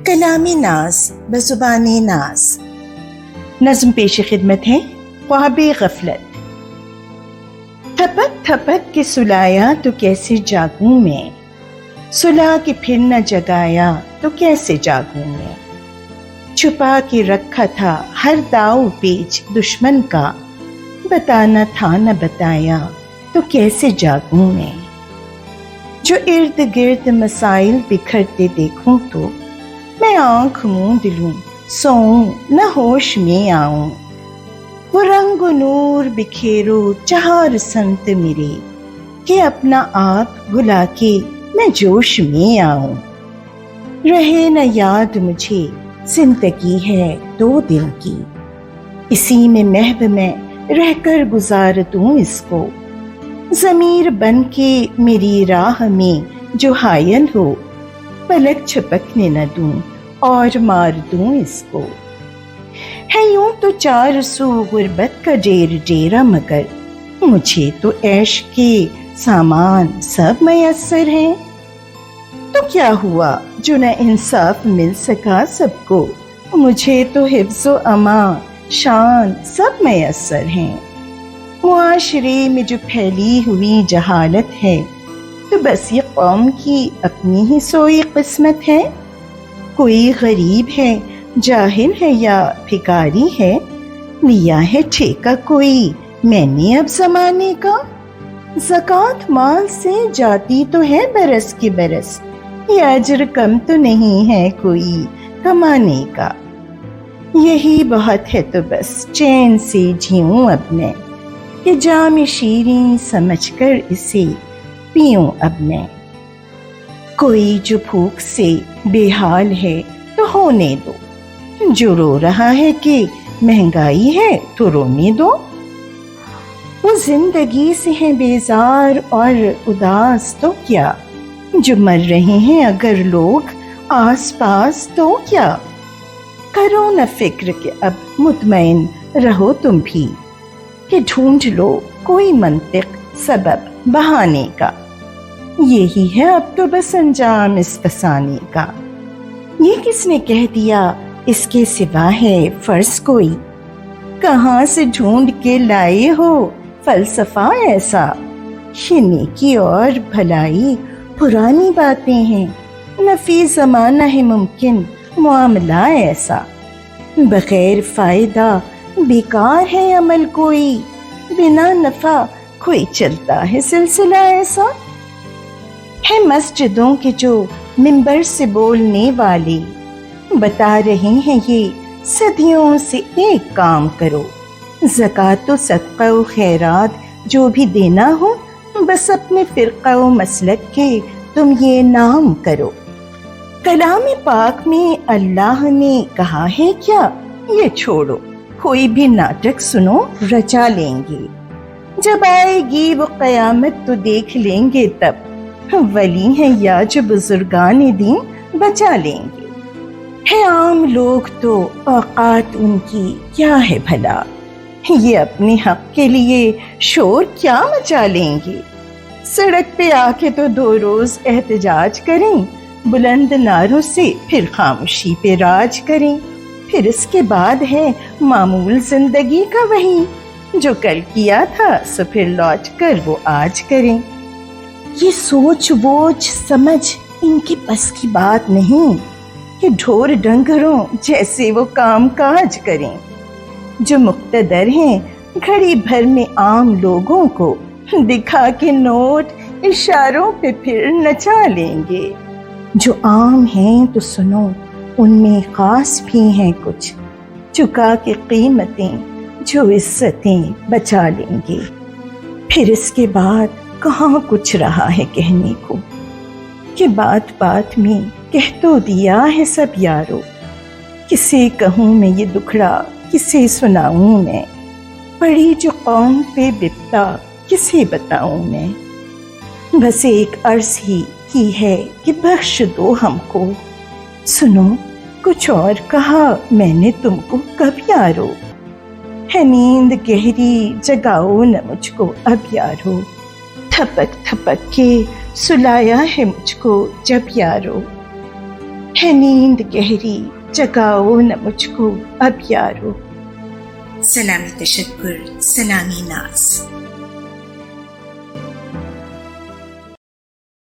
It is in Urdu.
کلامی ناز بزبان ناز. نظم پیش خدمت ہے خواب غفلت. تھپک تھپک کے سلایا تو کیسے جاگوں میں، سلا کے پھر نہ جگایا تو کیسے جاگوں میں. چھپا کے رکھا تھا ہر داؤ پیچ دشمن کا، بتانا تھا نہ بتایا تو کیسے جاگوں میں. جو ارد گرد مسائل بکھرتے دیکھوں تو میں آنکھ موند لوں، سوؤں نہ ہوش میں آؤں. وہ رنگ و نور بکھیرو چہار سمت میرے، کہ اپنا آپ بھلا کے میں جوش میں آؤں. رہے نہ یاد مجھے زندگی ہے 2 دن کی، اسی میں محو میں رہ کر گزار دوں اس کو. ضمیر بن کے میری راہ میں جو حائل ہو، پلک چھپکنے نہ دوں اور مار دوں اس کو. ہے یوں تو 4 سو غربت کا ڈیرا، مگر مجھے تو عیش کے سامان سب میسر ہیں. تو کیا ہوا جو نہ انصاف مل سکا سب کو، مجھے تو حفظ و امان شان سب میسر ہیں. معاشرے میں جو پھیلی ہوئی جہالت ہے، تو بس یہ قوم کی اپنی ہی سوئی قسمت ہے. کوئی غریب ہے، جاہل ہے یا بھکاری ہے، لیا ہے ٹھیکہ کوئی میں نے اب زمانے کا. زکوٰۃ مال سے جاتی تو ہے برس کے برس، یہ اجر کم تو نہیں ہے کوئی کمانے کا. یہی بہت ہے تو بس چین سے جیوں اب میں، کہ جام شیریں سمجھ کر اسے پیوں اب میں. کوئی جو بھوک سے بے حال ہے تو ہونے دو، جو رو رہا ہے کہ مہنگائی ہے تو رونے دو. وہ زندگی سے ہیں بیزار اور اداس تو کیا، جو مر رہے ہیں اگر لوگ آس پاس تو کیا. کرو نہ فکر کہ اب مطمئن رہو تم بھی، کہ ڈھونڈ لو کوئی منطق سبب بہانے کا. یہی ہے اب تو بس انجام اس فسانے کا. یہ کس نے کہہ دیا اس کے سوا ہے فرض کوئی، کہاں سے ڈھونڈ کے لائے ہو فلسفہ ایسا. یہ نیکی اور بھلائی پرانی باتیں ہیں، نفی زمانہ ہے ممکن معاملہ ایسا. بغیر فائدہ بیکار ہے عمل کوئی، بنا نفع کوئی چلتا ہے سلسلہ ایسا. ہے مسجدوں کے جو منبر سے بولنے والے، بتا رہے ہیں یہ صدیوں سے ایک کام کرو. زکوٰۃ و صدقہ و خیرات جو بھی دینا ہو، بس اپنے فرقہ و مسلک کے تم یہ نام کرو. کلام پاک میں اللہ نے کہا ہے کیا، یہ چھوڑو کوئی بھی ناٹک سنو رچا لیں گے. جب آئے گی وہ قیامت تو دیکھ لیں گے تب، ولی ہیں یا جو بزرگان دین بچا لیں گے. ہے عام لوگ تو اوقات ان کی کیا ہے بھلا، یہ اپنے حق کے لیے شور کیا مچا لیں گے. سڑک پہ آ کے تو 2 روز احتجاج کریں، بلند نعروں سے پھر خاموشی پہ راج کریں. پھر اس کے بعد ہے معمول زندگی کا وہی، جو کل کیا تھا سو پھر لوٹ کر وہ آج کریں. یہ سوچ ووچ سمجھ ان کی بس کی بات نہیں، کہ ڈھور ڈنگروں جیسے وہ کام کاج کریں. جو مقتدر ہیں گھڑی بھر میں عام لوگوں کو دکھا کے نوٹ اشاروں پہ پھر نچا لیں گے. جو عام ہیں تو سنو ان میں خاص بھی ہیں کچھ، چکا کے قیمتیں جو عزتیں بچا لیں گے. پھر اس کے بعد کہاں کچھ رہا ہے کہنے کو، کہ بات بات میں کہہ تو دیا ہے سب یارو. کسے کہوں میں یہ دکھڑا کسے سناؤں میں، پڑی جو قوم پہ بپتا کسے بتاؤں میں. بس ایک عرض ہی کی ہے کہ بخش دو ہم کو، سنو کچھ اور کہا میں نے تم کو کب یارو. ہے نیند گہری جگاؤ نہ مجھ کو اب یارو، تھپک تھپک کے سلایا ہے مجھ کو جب یارو. ہے نیند گہری، جگاؤ نہ مجھ کو اب یارو۔ سلامی تشکر، سلامی ناز۔